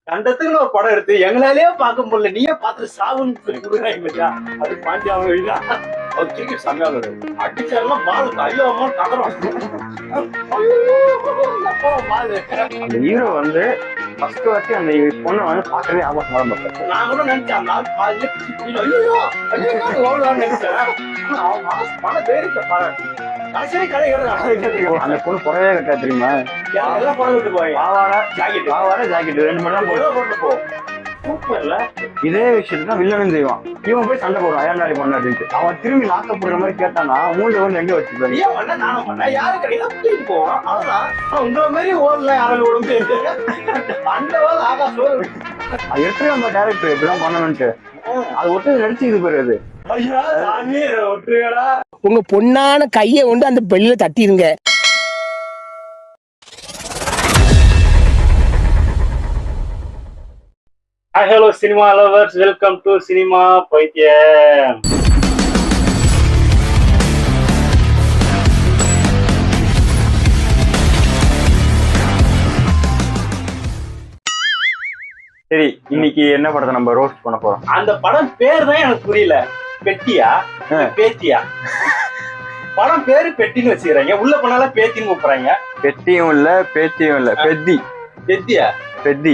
கண்டத்துக்குன்னு ஒரு படம் எடுத்து எங்களாலேயே பார்க்க முடியல, நீயே பார்த்து சாவுன்னு சொல்லி கொடுக்குறாங்க. அது பாண்டியா அவர் கிரிக்கெட் சமையல் அடிச்சாருலாம் பால் ஐயோ அம்மா கதறோம். அந்த ஹீரோ வந்து ஃபர்ஸ்ட் வாட்டி அந்த பொண்ணை வந்து பார்க்கவே ஆபாசமா பார்ப்பேன். நான் கூட நினைச்சேன் அந்த ஆள் பாதிலே ஐயோ ஓடுவான்னு நினைச்சேன். அவன் மன தைரியத்தை பாரு. கடைசியே கடை அந்த பொண்ணு புறவே கட்டா தெரியுமா? எல்லாம் படம் விட்டு போய் பாவாடை ஜாக்கெட் ரெண்டு மட்டும் தான் போட்டு போ. சூப்பர்ல. இதே விஷயத்தான் வில்லனும் செய்வான். இவன் போய் சண்டை போடுவான் ஏன்டாடி பண்ண அப்படின்ட்டு. அவன் திரும்பி லாக்க போடுற மாதிரி கேட்டானா மூணு வந்து எங்க வச்சுப்பாரு. ஏன் பண்ண நானும் பண்ண யாரு கிடையாது தூக்கிட்டு போவான். அவ்வளவுதான். உங்களை மாதிரி ஓடல யாராலும் ஓட முடியாது. அந்த ஓட ஆகாசம் அது எடுத்து நம்ம டேரக்டர் எப்படிதான் பண்ணணும்ட்டு அது ஒட்டு நடிச்சு இது போயிருது. ஐயா சாமி ஒட்டுறா. உங்க பொண்ணான கையை கொண்டு அந்த பெல்லில தட்டிடுங்க. Hi, hello cinema lovers, welcome to Cinema Paithiyam. சரி, இன்னைக்கு என்ன படத்தை நம்ம ரோஸ்ட் பண்ண போறோம்? அந்த படம் பேர் தான் எனக்கு புரியல. பெட்டியா பேத்தியா? படம் பேரு பெட்டின்னு வச்சுக்கிறாங்க, உள்ள போனால பேத்தின்னு கூப்பிடுறாங்க. பெட்டியும் இல்ல பேத்தியும் இல்ல, பெத்தி. பெத்தியா? பெத்தி.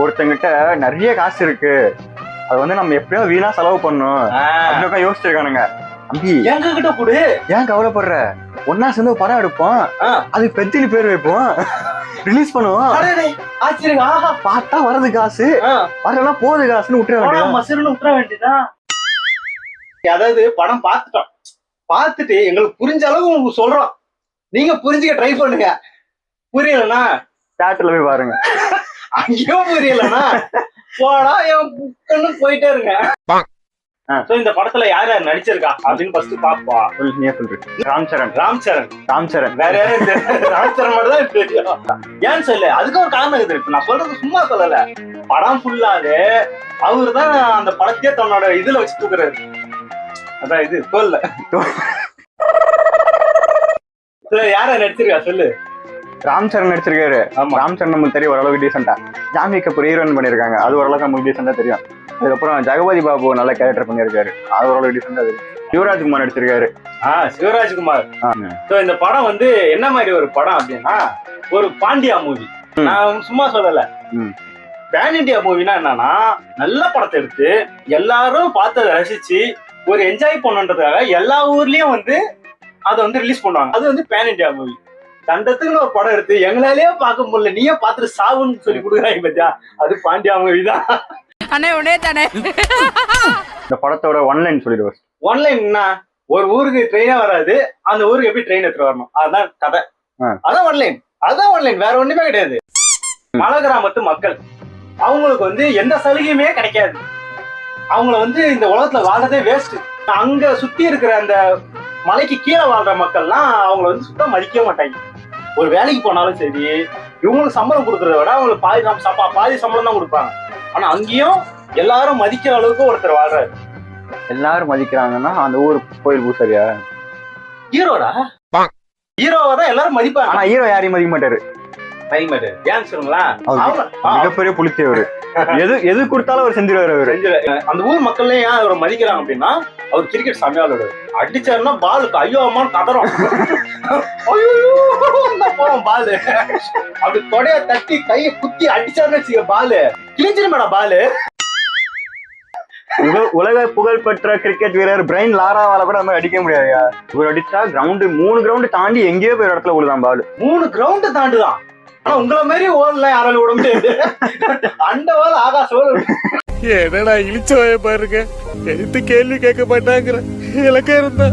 ஒருத்தங்கிட்ட நிறைய காசு இருக்கு, அது வந்து நம்ம எப்படியோ வீணா செலவு பண்ணணும் அப்படின்னு யோசிச்சிருக்கானுங்க. தம்பி எங்க கிட்ட போடு, ஏன் கவலைப்படுற? ஒன்னா சேர்ந்து படம் எடுப்போம், அது பெத்தின்னு பேர் வைப்போம், ரிலீஸ் பண்ணுவோம். ஆச்சரியம். பார்த்தா வரது காசு, வரலாம் போகுது காசுன்னு விட்டுற வேண்டியதான். அதாவது படம் பார்த்துட்டோம், பார்த்துட்டு எங்களுக்கு புரிஞ்ச அளவு உங்களுக்கு சொல்றோம், நீங்க புரிஞ்சுக்க ட்ரை பண்ணுங்க. புரியலன்னா தியேட்டர்ல போய் பாருங்க. அங்கேயும் புரியலன்னா போடா என் புக்கன்னு போயிட்டே இருங்க. இந்த படத்துல யார் யார் நடிச்சிருக்கா அப்படின்னு ஃபர்ஸ்ட் பாப்போம். நீ சொல்ற ராம்சரண் வேற யாரும் ராம்சரண் மட்டும் தான் தெரியும். ஏன்னு சொல்லு, அதுக்கு ஒரு காரணம் இருக்குது. இப்ப நான் சொல்றது சும்மா சொல்லல, படம் ஃபுல்லாவே அவரு தான் அந்த படத்தையே தன்னோட இதுல வச்சு தூக்குறாரு. அதான் இது தோல்ல யார நடிச்சிருக்கா சொல்லு. ராம்சரண் நடிச்சிருக்காரு. ராம்சரண் நமக்கு தெரியும் ஓரளவுக்கு டீசெண்டா. ஜான்வி கபூர் ஹீரோயின் பண்ணிருக்காங்க, அது ஓரளவுக்கு நமக்கு டீசெண்டா தெரியும். அதுக்கப்புறம் ஜெகபதி பாபு நல்ல கேரக்டர் பண்ணிருக்காரு, அது ஓரளவுக்கு டீசெண்டா தெரியும். சிவராஜ்குமார் நடிச்சிருக்காரு. சிவராஜ்குமார். இந்த படம் வந்து என்ன மாதிரி ஒரு படம் அப்படின்னா, ஒரு பாண்டியா மூவி. நான் சும்மா சொல்லல, பேன் இண்டியா மூவினா என்னன்னா, நல்ல படத்தை எடுத்து எல்லாரும் பார்த்து ரசிச்சு ஒரு என்ஜாய் பண்ணுன்றதுக்காக எல்லா ஊர்லயும் வந்து அதை வந்து ரிலீஸ் பண்ணுவாங்க. அது வந்து பேன் இண்டியா மூவி. கண்டத்துக்குன்னு ஒரு படம் எடுத்து எங்களாலேயே பார்க்க முடியல, நீயே பார்த்துட்டு சாவுன்னு சொல்லி கொடுக்குறாங்க பத்தியா, அது பாண்டியா மூவி தான். இந்த படத்தோட ஒன்லைன் சொல்லிடுவார். ஒன்லைன்னா, ஒரு ஊருக்கு ட்ரெயினே வராது, அந்த ஊருக்கு எப்படி ட்ரெயின் எடுத்து வரணும், அதுதான் கதை. அதான் ஒன்லைன், அதான் ஒன்லைன், வேற ஒண்ணுமே கிடையாது. மலை கிராமத்து மக்கள், அவங்களுக்கு வந்து எந்த சலுகையுமே கிடைக்காது. அவங்கள வந்து இந்த உலகத்துல வாழ்றதே வேஸ்ட். அங்க சுத்தி இருக்கிற அந்த மலைக்கு கீழே வாழ்ற மக்கள்லாம் அவங்கள வந்து சுத்தம் மதிக்கவே மாட்டாங்க. ஒரு வேலைக்கு போனாலும் சரி, இவங்களுக்கு சம்பளம் கொடுக்கறத விட அவங்களுக்கு பாதி சம்பளம் தான் கொடுப்பாங்க. ஆனா அங்கேயும் எல்லாரும் மதிக்கிற அளவுக்கு ஒருத்தர் வாழ்றாரு. எல்லாரும் மதிக்கிறாங்கன்னா அந்த ஊர் கோயில் பூசாரியா? ஹீரோடா, ஹீரோவை தான் எல்லாரும் மதிப்பாங்க. ஆனா ஹீரோ யாரையும் மதிக்க மாட்டாரு. ஏன் சொல்லுங்களா, மிகப்பெரிய புளித்தவர். எது கொடுத்தாலும் அவர் செஞ்சிருவாரு. அவரு அந்த ஊர் மக்கள் ஏன் அவரை மதிக்கிறாங்க அப்படின்னா, அவர் கிரிக்கெட் சமையலோட அடிச்சாருன்னா பாலுக்கு ஐயோ அம்மான்னு கதறோம். பாலு அப்படி தொடைய தட்டி கையை குத்தி அடிச்சாருன்னு வச்சுக்க, பாலு கிழிஞ்சிருமாடா. பாலு உலக புகழ் பெற்ற கிரிக்கெட் வீரர் பிரைன் லாராவால கூட நம்ம அடிக்க முடியாது. இவர் அடிச்சா கிரவுண்ட் 3 கிரவுண்ட் தாண்டி எங்கேயோ போய் இடத்துல விழுதான் பாலு. 3 கிரவுண்ட் தாண்டுதான். ஆனா உங்களை மாதிரி ஓடல யாராலும் விட முடியாது. அந்த ஓல ஆகாசம். என்னடா இழிச்சவாய பாருங்க, எடுத்து கேள்வி கேட்க மாட்டாங்கிற இலக்கா இருந்தா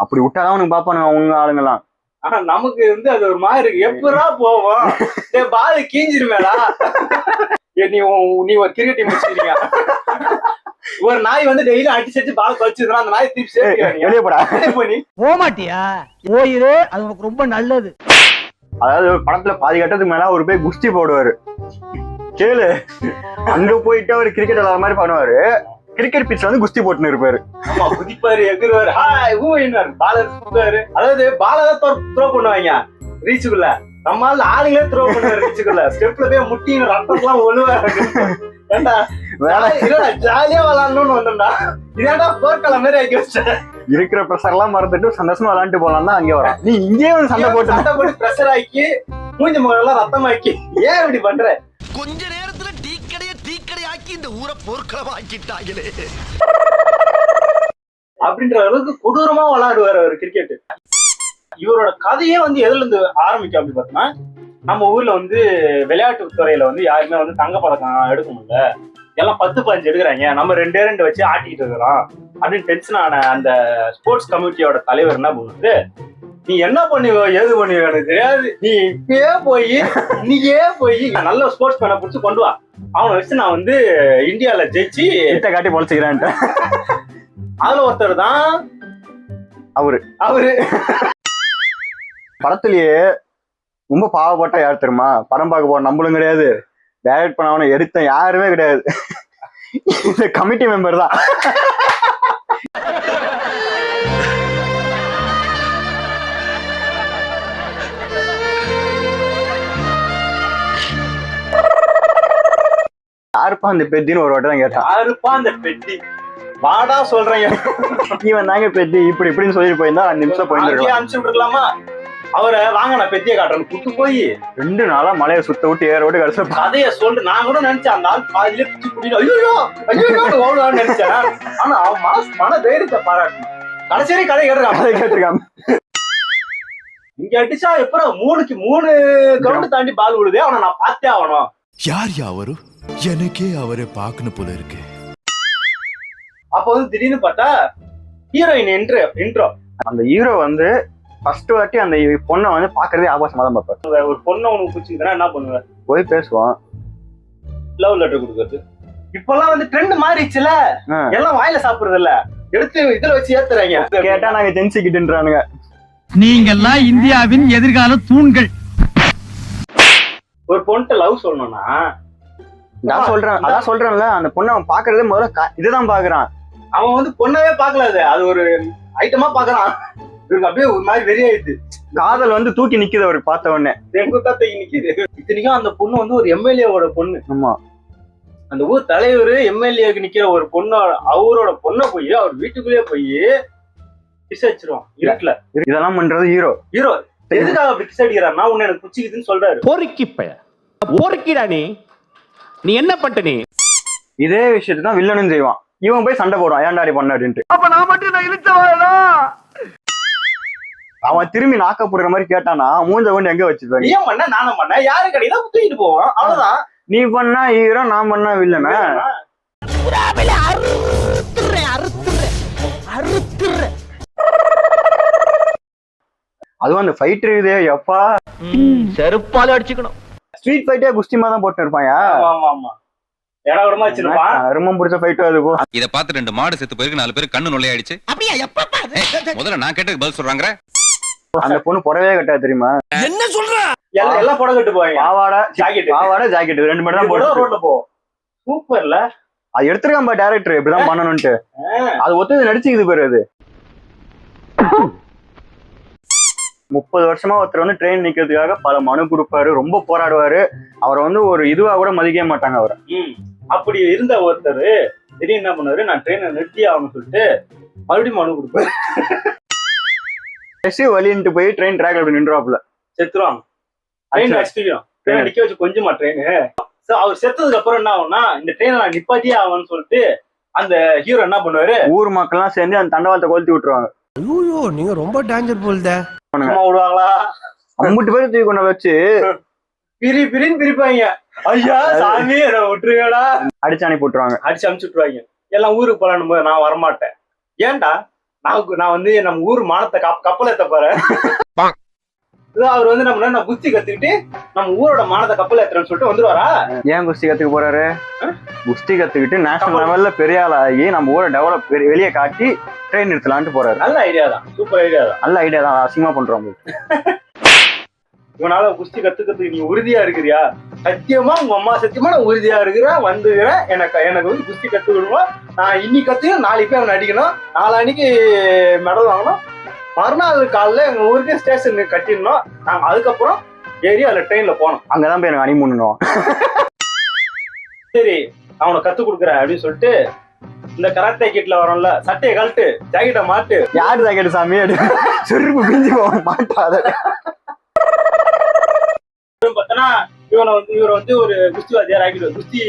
அப்படி விட்டாதான் அவனுக்கு பாப்பானுங்க அவங்க ஆளுங்கெல்லாம். ஆனா நமக்கு வந்து அது ஒரு மாதிரி இருக்கு, எப்படா போவோம், பாலு கீஞ்சிருமேடா. நீ ஒரு கிரிக்கெட் டீம் வச்சிருக்கீங்க, ஒரு நாய் வந்து டெய்லி அடிச்சு பால் வச்சிருந்தா அந்த நாய் திருப்பி வெளியே போடா போக மாட்டியா? போயிரு, அது உனக்கு ரொம்ப நல்லது. அதாவது படத்துல பாதி கட்டத்துக்கு மேல ஒரு போய் குஸ்தி போடுவாரு. கேளு, அங்க போயிட்டு அவர் கிரிக்கெட் விளையாடுற மாதிரி பண்ணுவாரு, கிரிக்கெட் பிட்ச்ல வந்து குஸ்தி போட்டுன்னு இருப்பாரு. ஆமா, குதிப்பாரு, எகுருவாரு, பாலர் சுத்துவாரு. அதாவது பால தான் த்ரோ பண்ணுவாங்க ரீச்சுக்குள்ள. நம்மளால ஆளுங்களே த்ரோ பண்ணுவாருல ஸ்டெப்ல போய் முட்டி ரத்தம் எல்லாம் ஒழுவாரு. ஏண்டா ஜாலியா விளாடணும்னு வந்தா இதேடா போர்க்களம் மாதிரி ஆக்கி வச்சேன். இருக்கிற ப்ரெஷர் எல்லாம் மறந்துட்டு சந்தோஷமா விளாண்டு போலாம் தான் அங்கே வரான். நீ இங்கே வந்து சண்டை போட்டு ப்ரெஷர் ஆக்கி மூஞ்சி முகம் எல்லாம் ரத்தமாக்கி ஏன் இப்படி பண்ற? கொஞ்ச நேரத்துல டீக்கடை ஆக்கி இந்த ஊரை போர்க்களம் ஆக்கிட்டாங்களே அப்படின்ற அளவுக்கு கொடூரமா விளையாடுவார் அவர் கிரிக்கெட். இவரோட கதையே வந்து எதுல இருந்து ஆரம்பிக்கும் அப்படி பார்த்தோம்னா, நம்ம ஊர்ல வந்து விளையாட்டு துறையில வந்து யாருமே வந்து தங்கப்பதக்கம் எடுக்க முடியல, எல்லாம் 10-15 எடுக்கிறாங்க, நம்ம 2 வச்சு ஆட்டிக்கிட்டு இருக்கிறோம் அப்படின்னு டென்ஷன் ஆன அந்த ஸ்போர்ட்ஸ் கமிட்டியோட தலைவர் என்ன பண்ணுது, நீ என்ன பண்ணுவோ ஏது பண்ணுவோ எனக்கு தெரியாது, நீ இப்பயே போய் இன்னைக்கே போய் நல்ல ஸ்போர்ட்ஸ் மேனை பிடிச்சி கொண்டு வா, அவனை வச்சு நான் வந்து இந்தியால ஜெயிச்சு காட்டி பொழைச்சிக்கிறேன். அதுல ஒருத்தர் தான் அவரு படத்திலேயே ரொம்ப பாவப்பட்ட யார் தெரியுமா? படம் பார்க்க போற நம்மளும் கிடையாது, டைரக்ட் பண்ணவன எடுத்த யாருமே கிடையாது, இந்த கமிட்டி மெம்பர் தான். யாருப்பா அந்த பெட்டின்னு ஒரு வாட்டி தான் கேட்டான். யாருப்பா அந்த பெட்டி வாடா சொல்றேன், இவன் தாங்க பெட்டி இப்படி இப்படின்னு சொல்லிட்டு போயிருந்தா 5 நிமிஷம் போயிருந்துருக்கலாம். அனுப்பிச்சு விட்டுருக்கலாமா? அவரை வாங்க நான் பெட்டியை காட்டுறேன் கூட்டு போய் 2 நாளா மலையை சுத்த விட்டு ஏற விட்டு கடைசியில் கதைய சொல்லிட்டு நான் கூட நினைச்சேன் அந்த ஆள் பாதியிலே பிடிச்சி கூட்டிட்டு ஐயோ ஓடுவான்னு நினைச்சேன். ஆனா அவன் மன தைரியத்தை பாராட்டணும். கடைசி கதை கேட்டிருக்காங்க. இங்க அடிச்சா எப்பறம் 3 கிரவுண்ட் தாண்டி பால் விழுதே, அவனை நான் பார்த்தே ஆகணும். யார் அவரு? எனக்கே அவரை பார்க்கணும் போல இருக்கு. அப்ப வந்து திடீர்னு பார்த்தா ஹீரோயின் இன்ட்ரோ. அந்த ஹீரோ வந்து ஃபர்ஸ்ட் வாட்டி அந்த பொண்ணை வந்து பாக்குறதே ஆபாசமா தான் பார்ப்பாரு. ஒரு பொண்ணை உனக்கு பிடிச்சிருந்தா என்ன பண்ணுவேன்? போய் பேசுவான், லவ் லெட்டர் கொடுக்கறது. இப்பெல்லாம் வந்து ட்ரெண்ட் மாறிடுச்சுல, எல்லாம் வாயில சாப்பிடுறது இல்ல, எடுத்து இதுல வச்சு ஏத்துறாங்க. கேட்டா நாங்க ஜென்சிக்கிட்டுன்றானுங்க. நீங்கெல்லாம் இந்தியாவின் எதிர்கால தூண்கள். ஒரு பொண்ணு லவ் சொல்லணும்னா அதான் சொல்றேன்ல, அந்த பொண்ணை அவன் பாக்குறதே முதல்ல இதுதான் பாக்குறான். அவன் வந்து பொண்ணவே பாக்கல, அது ஒரு ஐட்டமா பாக்குறான். இவருக்கு அப்படியே ஒரு மாதிரி வெறியாயிடுது. காதல் வந்து தூக்கி நிக்குது அவருக்கு பார்த்த உடனே, செங்குத்தா தூக்கி நிக்குது. இத்தனைக்கும் அந்த பொண்ணு வந்து ஒரு எம்எல்ஏவோட பொண்ணு. ஆமா, அந்த ஊர் தலைவர் எம்எல்ஏக்கு நிக்கிற ஒரு பொண்ணு, அவரோட பொண்ணை போய் அவர் வீட்டுக்குள்ளேயே போய் பிசடிச்சிருவான் இருட்டுல. இதெல்லாம் பண்றது ஹீரோ. எதுக்காக அப்படி பிச அடிக்கிறான்னா, உன்னை எனக்கு பிடிச்சிக்குதுன்னு சொல்றாரு. பொறுக்கிடா நீ என்ன பண்ணிட்ட? நீ இதே விஷயத்தை தான் வில்லனும் செய்வான். இவன் போய் சண்டை போடுவான், ஏன்டாடி பண்ண அப்படின்ட்டு. அப்ப நான் மட்டும் நான் இழுச்சவாடா. அவன் திரும்பி நாக்க போடுற மாதிரி கேட்டானா மூஞ்ச கொண்டு எங்க வச்சுப்பாங்க. நீ பண்ண நானும் பண்ண யாரு கடையில தூக்கிட்டு போவான், அவ்வளவுதான். நீ பண்ணா ஹீரோ, நான் பண்ணா வில்லனா? அதுவும் அந்த ஃபைட் இருக்குதே எப்பா, செருப்பால அடிச்சுக்கணும். ஸ்ட்ரீட் ஃபைட்டே குஸ்திமா தான் போட்டு இருப்பாங்க. ரொம்ப பிடிச்ச ஃபைட் அது. இத பார்த்து 2 மாடு செத்து போயிருக்கு, 4 பேர் கண்ணு நொல்லையாயிடுச்சு. முதல்ல நான் கேட்டதுக்கு பதில் சொல்றாங்க. அந்த பொண்ணு புடவே கட்டாது தெரியுமா? என்ன சொல்ற? எல்லாம் புடவை கட்டு போவாங்க. பாவாடை ஜாக்கெட் 2 மட்டும் தான் போட்டு ரோட்ல போ. சூப்பர்ல. அது எடுத்துருக்கான் பா டைரக்டர், இப்படிதான் பண்ணணும்ட்டு. அது ஒத்துது நடிச்சுக்குது பேரு. அது 30 வருஷமா ஒருத்தர் வந்து ட்ரெயின் நிக்கிறதுக்காக பல மனு கொடுப்பாரு, ரொம்ப போராடுவாரு. அவரை வந்து ஒரு இதுவா கூட மதிக்கவே மாட்டாங்க அவரை. அப்படி இருந்த ஒருத்தர் திடீர்னு என்ன பண்ணாரு, நான் ட்ரெயினை நிறுத்தி ஆகணும்னு சொல்லிட்டு மறுபடியும் மனு கொடுப்பாரு. வழின்ட்டு போய் ட்ரெயின் ட்ராக்ல அப்படி நின்றுவாப்புல, செத்துருவாங்க. ட்ரெயின் அடிச்சிடும், ட்ரெயின் நிக்க வச்சு கொஞ்சமா ட்ரெயின். அவர் செத்ததுக்கு அப்புறம் என்ன ஆகும்னா, இந்த ட்ரெயினை நான் நிப்பாட்டியே ஆகும்னு சொல்லிட்டு அந்த ஹீரோ என்ன பண்ணுவாரு, ஊர் மக்கள் எல்லாம் சேர்ந்து அந்த தண்டவாளத்தை கொளுத்தி விட்டுருவாங்க. ஐயோ நீங்க ரொம்ப டேஞ்சர் போல்த. சும்மா விடுவாங்களா? 50 பேர் தூக்கி கொண்டு வச்சு பிரின்னு பிரிப்பாங்க. ஐயா சாமி என்ன விட்டுருங்கடா அடிச்சு அனுப்பி விட்டுருவாங்க, அடிச்சு அனுப்பிச்சு விட்டுருவாங்க. எல்லாம் ஊருக்கு போலான்னு போது நான் வரமாட்டேன். ஏன்டா, நான் வந்து நம்ம ஊர் மானத்தை கப்பல் ஏத்த போறேன். அவர் வந்து நம்ம நான் குஸ்தி கத்துக்கிட்டு நம்ம ஊரோட மானத்தை கப்பல் ஏத்துறேன்னு சொல்லிட்டு வந்துருவாரா? ஏன் குஸ்தி கத்துக்க போறாரு? குஸ்தி கத்துக்கிட்டு நேஷனல் லெவல்ல பெரிய ஆள் ஆகி நம்ம ஊரை டெவலப் வெளியே காட்டி ட்ரெயின் நிறுத்தலான்ட்டு போறாரு. நல்ல ஐடியா தான், சூப்பர் ஐடியா தான். நல்ல ஐடியா தான், அசிங்கமா பண்றோம். இவனால குஸ்தி கத்துக்கிறதுக்கு நீ உறுதியா இருக்கிறியா? சத்தியமா உங்க அம்மா சத்தியமா நான் உறுதியா இருக்கிறேன், வந்துக்கிறேன். எனக்கு வந்து குஸ்தி கத்துக்கணும். நான் இன்னைக்கு கத்துக்கணும், நாளைக்கு போய் அவனை அடிக்கணும், நாளான்னைக்கு மெடல் வாங்கணும், மறுநாள் காலைல எங்க ஊருக்கு ஸ்டேஷன் கட்டிடணும். நாங்க அதுக்கப்புறம் ஏறி அதுல ட்ரெயின்ல போனோம். அங்கதான் போய் எனக்கு அனிமூன்னும். சரி அவனை கத்து கொடுக்குறேன் அப்படின்னு சொல்லிட்டு இந்த கராத்தே கிட்ல வரோம்ல, சட்டையை கழட்டு, ஜாக்கெட்டை மாட்டு. யாரு ஜாக்கெட் சாமி? செருப்பு பிஞ்சு போக மாட்டாத. பார்த்தனா இவர் வந்து ஒரு குஸ்தி வாத்தியார் ஆகிடுவார், குஸ்தி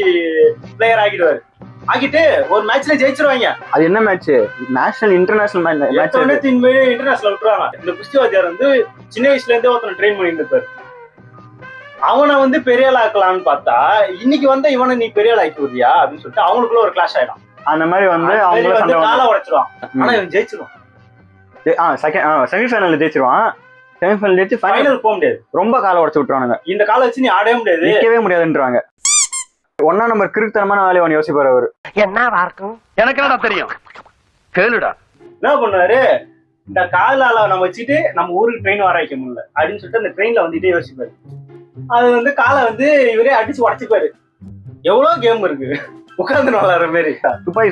பிளேயர் ஆகிடுவாரு. ஆகிட்டு ஒரு மேட்ச்ல ஜெயிச்சிருவாங்க. அது என்ன match? National international match. International விட்டுருவாங்க. இந்த குஸ்தி வாத்தியார் வந்து சின்ன வயசுல இருந்தே ஒருத்தனை ட்ரெயின் பண்ணிட்டு இருப்பாரு. அவனை வந்து பெரிய ஆள் ஆக்கலாம்னு பார்த்தா இன்னைக்கு வந்து இவனை நீ பெரிய ஆள் ஆக்கி விடுறியா அப்படின்னு சொல்லிட்டு அவங்களுக்குள்ள ஒரு கிளாஷ் ஆயிடும். அந்த மாதிரி வந்து அவங்க காலை உடைச்சிருவான். ஆனா இவன் ஜெயிச்சிருவான். செமிஃபைனல் ஜெயிச்சிருவான். செமிஃபைனல் ஜெயிச்சு ஃபைனல் போக முடியாது. ரொம்ப காலை உடைச்சு விட்டுருவானுங்க. இந்த காலை வச்சு நீ ஆடவே முடியாது, நிக்கவே முடியாதுன்றாங்க. 1ஆம் நம்பர் கிறுக்குத்தனமான வேலையை அவன் யோசிப்பாரு அவரு. என்ன இருக்கும் எனக்கு என்னடா தெரியும், கேளுடா. என்ன பண்ணுவாரு, இந்த காலால நம்ம வச்சுட்டு நம்ம ஊருக்கு ட்ரெயின் வர வைக்க முடியல அப்படின்னு சொல்லிட்டு அந்த ட்ரெயின்ல வந்துட்டே யோசிப்பாரு. அது வந்து காலை வந்து இவரே அடிச்சு உடச்சுப்பாரு. எவ்வளவு கேம் இருக்கு, உட்கார்ந்து விளையாடுற மாதிரி. துப்பாக்கி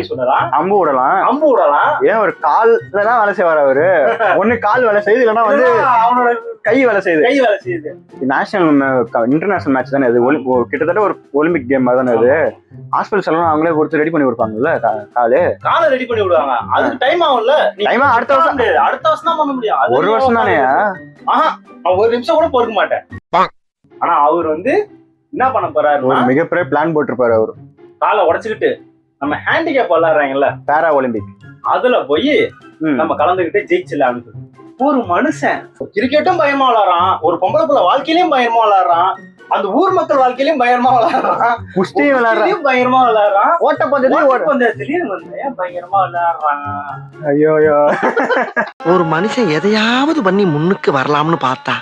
சுடலாம், அம்பு விடலாம். ஏன் ஒரு கால்ல தான் வேலை செய்வார் அவரு. ஒண்ணு கால் வேலை செய்யுது, இல்லைன்னா வந்து அவனோட கை வேலை செய்யுது. நேஷனல் இன்டர்நேஷனல் மேட்ச் தானே அது. கிட்டத்தட்ட ஒரு ஒலிம்பிக் கேம் மாதிரி தானே அது. ஹாஸ்பிட்டல்ஸ் எல்லாம் அவங்களே கொடுத்து ரெடி பண்ணி கொடுப்பாங்கல்ல, காலை ரெடி பண்ணி விடுவாங்க. அதுக்கு டைம் ஆகும்ல. டைம் அடுத்த வருஷம் தான் பண்ண முடியும். ஒரு வருஷம் தானே. ஒரு நிமிஷம் கூட பொறுக்க மாட்டேன். ஆனா அவர் வந்து என்ன பண்ண போறாரு, ஒரு மிகப்பெரிய பிளான் போட்டிருப்பாரு அவரு. காலை உடைச்சுக்கிட்டு நம்ம ஹேண்டிகேப் விளையாடுறாங்கல்ல, பேரா ஒலிம்பிக், அதுல போய் நம்ம கலந்துகிட்டு ஜெயிச்சிடலாம். ஒரு மனுஷன் கிரிக்கெட்டும் பயமா விளையாடுறான், ஒரு பொம்பளை பிள்ளை வாழ்க்கையிலயும் பயமா விளையாடுறான், அந்த ஊர் மக்கள் வாழ்க்கையிலயும் பயமா விளையாடுறான், குஸ்தியும் விளையாடுறான், பயங்கரமா விளையாடுறான், ஓட்டப்பந்தயத்திலயும் பயங்கரமா விளையாடுறான். ஐயோ, ஒரு மனுஷன் எதையாவது பண்ணி முன்னுக்கு வரலாம்னு பார்த்தா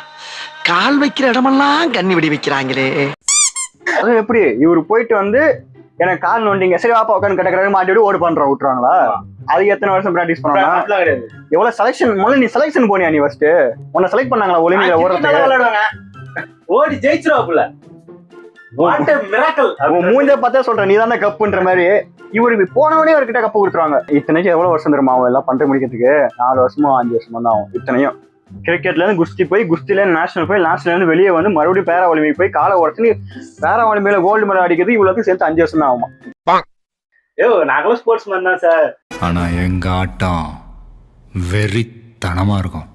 கால் வைக்கிற இடமெல்லாம் கண்ணி வெடி வைக்கிறாங்களே. அது எப்படி இவரு போயிட்டு வந்து எனக்கு கால் நோண்டிங்க, சரி வாப்பா உட்காந்து கிடக்கிறாரு, மாட்டி ஓடு பண்றோம் விட்டுருவாங்களா? அதுக்கு எத்தனை வருஷம் பிராக்டிஸ் பண்ணலாம்? எவ்வளவு செலக்ஷன்? முதல்ல நீ செலக்ஷன் போனியா? நீ ஃபர்ஸ்ட் உன்னை செலக்ட் பண்ணாங்களா ஒலிம்பிக்ல ஓடுறதுக்கு? ஓடி ஜெயிச்சிருவாப்புல. மூஞ்ச பார்த்தா சொல்றேன், நீ தானே கப்புன்ற மாதிரி. இவருக்கு போனவனே அவர்கிட்ட கப்பு கொடுத்துருவாங்க. இத்தனைக்கு எவ்வளவு வருஷம் தெரியுமா அவன் எல்லாம் பண்ற முடிக்கிறதுக்கு? 4 வருஷமோ 5 வருஷமோ தான் ஆகும். இத்தனையும் கிரிக்கெட்ல இருந்து குஸ்தி போய், குஸ்தில இருந்து நேஷனல் போய், நேஷனல் இருந்து வெளியே வந்து மறுபடியும் பேரா ஒலிம்பிக் போய் காலை உடச்சு பேரா ஒலிம்பிக்ல கோல்டு மெடல் அடிக்கிறது இவ்வளவு சேர்த்து 5 வருஷம் தான் ஆகுமா? நாங்களும் ஸ்போர்ட்ஸ் மேன் தான் சார். ஆனா எங்க ஆட்டம் வெறித்தனமா இருக்கும்.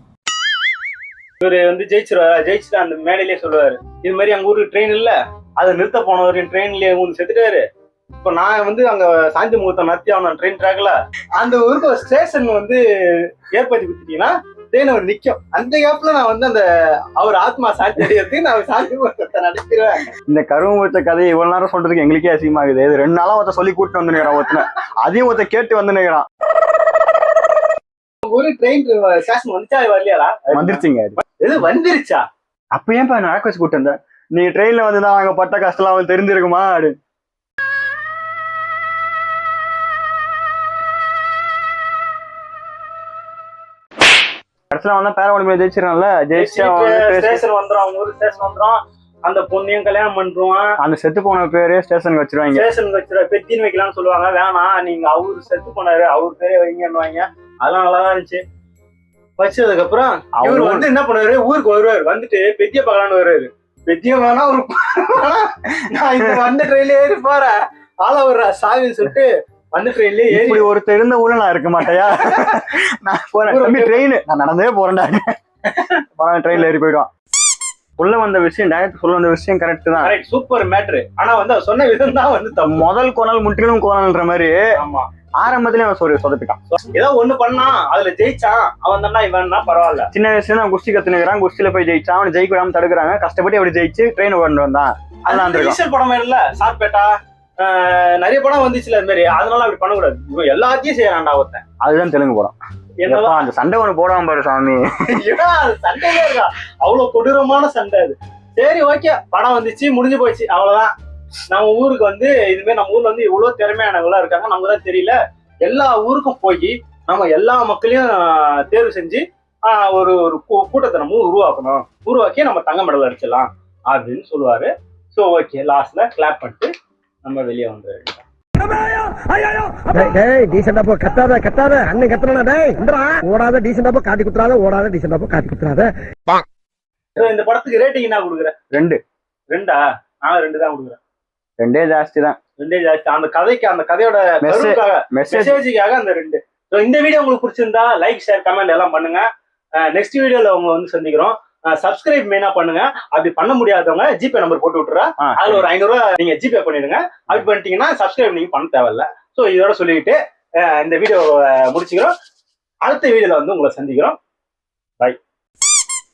இவரு வந்து ஜெயிச்சுட்டு அந்த மேடையிலேயே சொல்லுவாரு, இது மாதிரி அங்க ஊருக்கு ட்ரெயின் இல்ல, அதை நிறுத்த போனவரு ட்ரெயின்லயே வந்து செத்துட்டாரு. இப்ப நான் வந்து அங்க சாந்தி முகூர்த்தம் நடத்தி அவன ட்ரெயின் ட்ராக்ல அந்த ஊருக்கு ஒரு ஸ்டேஷன் வந்து ஏற்படுத்தி கொடுத்துட்டீங்கன்னா ட்ரெயின் அவர் நிக்கும். அந்த கேப்ல நான் வந்து அந்த அவர் ஆத்மா சாந்தி அடையறதுக்கு நான் சாந்தி முகூர்த்தத்தை நடத்திடுவேன். இந்த கருவமுத்த கதையை இவ்வளவு நேரம் சொல்றதுக்கு எங்களுக்கே அசிங்கமாகுது. இது 2 நாளா ஒருத்த சொல்லி கூட்டு வந்து நிக்கிறான், ஒருத்தனை அதையும் ஒருத்த கேட்டு வந்து நிக்கிறான். ஒரு ட்ரெயின் ஸ்டேஷன் வந்துச்சா வரலையாடா? வந்துருச்சுங்க. எது வந்துருச்சா? அப்ப ஏன்பா நடக்க வச்சு கூட்டு வந்த? நீ ட்ரெயின்ல வந்துதான் அங்க பட்ட கஷ்டம் அவன் தெரிஞ்சிருக்குமா? கடைசியில வந்தா பேரா ஒலிம்பிக் ஜெயிச்சிடறான்ல, ஸ்டேஷன் வந்துடும், அவங்க ஊருக்கு ஸ்டேஷன் வந்துடும். அந்த பொண்ணையும் கல்யாணம் பண்றான். அந்த செத்து போன பேரே ஸ்டேஷனுக்கு வச்சிருவாங்க. பெத்தின்னு வைக்கலாம்னு சொல்லுவாங்க. வேணாம், நீங்க அவரு செத்து போனாரு, அவரு பேரே வைங்கன்னுவாங்க. அதெல்லாம் நல்லாதான் இருந்துச்சு. வச்சதுக்கு அப்புறம் அவரு வந்து என்ன பண்ணுவாரு, ஊருக்கு வருவாரு, வந்துட்டு பெத்திய பார்க்கலான்னு வருவாரு. பெத்திய வேணா ஒரு நான் இந்த வந்த ட்ரெயின்ல ஏறி போறேன், ஆள வர்ற சாவின்னு சொல்லிட்டு அந்த ட்ரெயின்லயே ஏறி ஒருத்தர் இருந்த ஊர்ல நான் இருக்க மாட்டேயா, நான் போறேன் ட்ரெயின், நான் நடந்தே போறேன்டா, ட்ரெயின்ல ஏறி போயிடுவான். உள்ள வந்த விஷயம், டைரக்டர் சொல்ல வந்த விஷயம் கரெக்ட் தான், சூப்பர் மேட்ரு. ஆனா வந்து அவர் சொன்ன விதம் தான் வந்து முதல் கோணல் முற்றிலும் கோணல்ன்ற மாதிரி. ஆமா, ஆரம்பத்திலே அவன் சொதப்பிட்டான். ஏதோ ஒண்ணு பண்ணா அதுல ஜெயிச்சான், அவன் தானா இவன்னா பரவாயில்ல. சின்ன வயசுல அவன் குஸ்தி கத்துனுக்கிறான், குஸ்தியில போய் ஜெயிச்சான், அவன் ஜெயிக்க விடாம தடுக்கிறாங்க, கஷ்டப்பட்டு அப்படி ஜெயிச்சு ட்ரெயின் கொண்டு வந்தான். அதெல்லாம் படம் இல்ல, சார்பேட்டா நிறைய படம் வந்துச்சுல அது மாதிரி. அதனால அப்படி பண்ணக்கூடாது, இவன் எல்லாத்தையும் செய்யறான்டா ஒருத்தன். அதுதான் தெலுங்கு படம். அந்த சண்டை ஒண்ணு போடாம பாரு சாமி, சண்டையே இருக்கா, அவ்வளவு கொடூரமான சண்டை அது. சரி ஓகே, படம் வந்துச்சு, முடிஞ்சு போச்சு, அவ்வளவுதான். நம்ம ஊருக்கு வந்து இதுமாதிரி நம்ம ஊர்ல வந்து இவ்வளவு திறமையானவங்களா இருக்காங்க, நமக்கு தான் தெரியல. எல்லா ஊருக்கும் போய் நம்ம எல்லா மக்களையும் தேர்வு செஞ்சு ஒரு ஒரு கூட்டத்தை நம்ம உருவாக்கணும், உருவாக்கி நம்ம தங்க மெடல் அடிச்சிடலாம் அப்படின்னு சொல்லுவாரு. ஸோ ஓகே, லாஸ்ட்ல கிளாப் பண்ணிட்டு நம்ம வெளியே வந்துடுறோம். கத்தாத அண்ணன் கத்துறா, ஓடாத டீசெண்டா காட்டி குத்துறாத, ஓடாத டீசெண்டா காட்டி குத்துறாத. இந்த படத்துக்கு ரேட்டிங் என்ன கொடுக்குறேன்? 2. 2ஆ? நான் 2 தான் கொடுக்குறேன். 2 ஜாஸ்தி தான். 2 ஜாஸ்தி. அந்த கதைக்கு, அந்த கதையோட மெசேஜுக்காக அந்த 2. ஸோ இந்த வீடியோ உங்களுக்கு பிடிச்சிருந்தா லைக், ஷேர், கமெண்ட் எல்லாம் பண்ணுங்க. நெக்ஸ்ட் வீடியோல அவங்க வந்து சந்திக்கிறோம். சப்ஸ்கிரைப் மெயினா பண்ணுங்க. அப்படி பண்ண முடியாதவங்க ஜிபே நம்பர் போட்டு விட்டுறா. அதுல ஒரு 500 ரூபாய் நீங்க ஜிபே பண்ணிடுங்க. அப்படி பண்ணிட்டீங்கன்னா சப்ஸ்கிரைப் நீங்க பண்ண தேவையில்ல. ஸோ இதோட சொல்லிட்டு இந்த வீடியோ முடிச்சுக்கிறோம். அடுத்த வீடியோல வந்து உங்களை சந்திக்கிறோம்.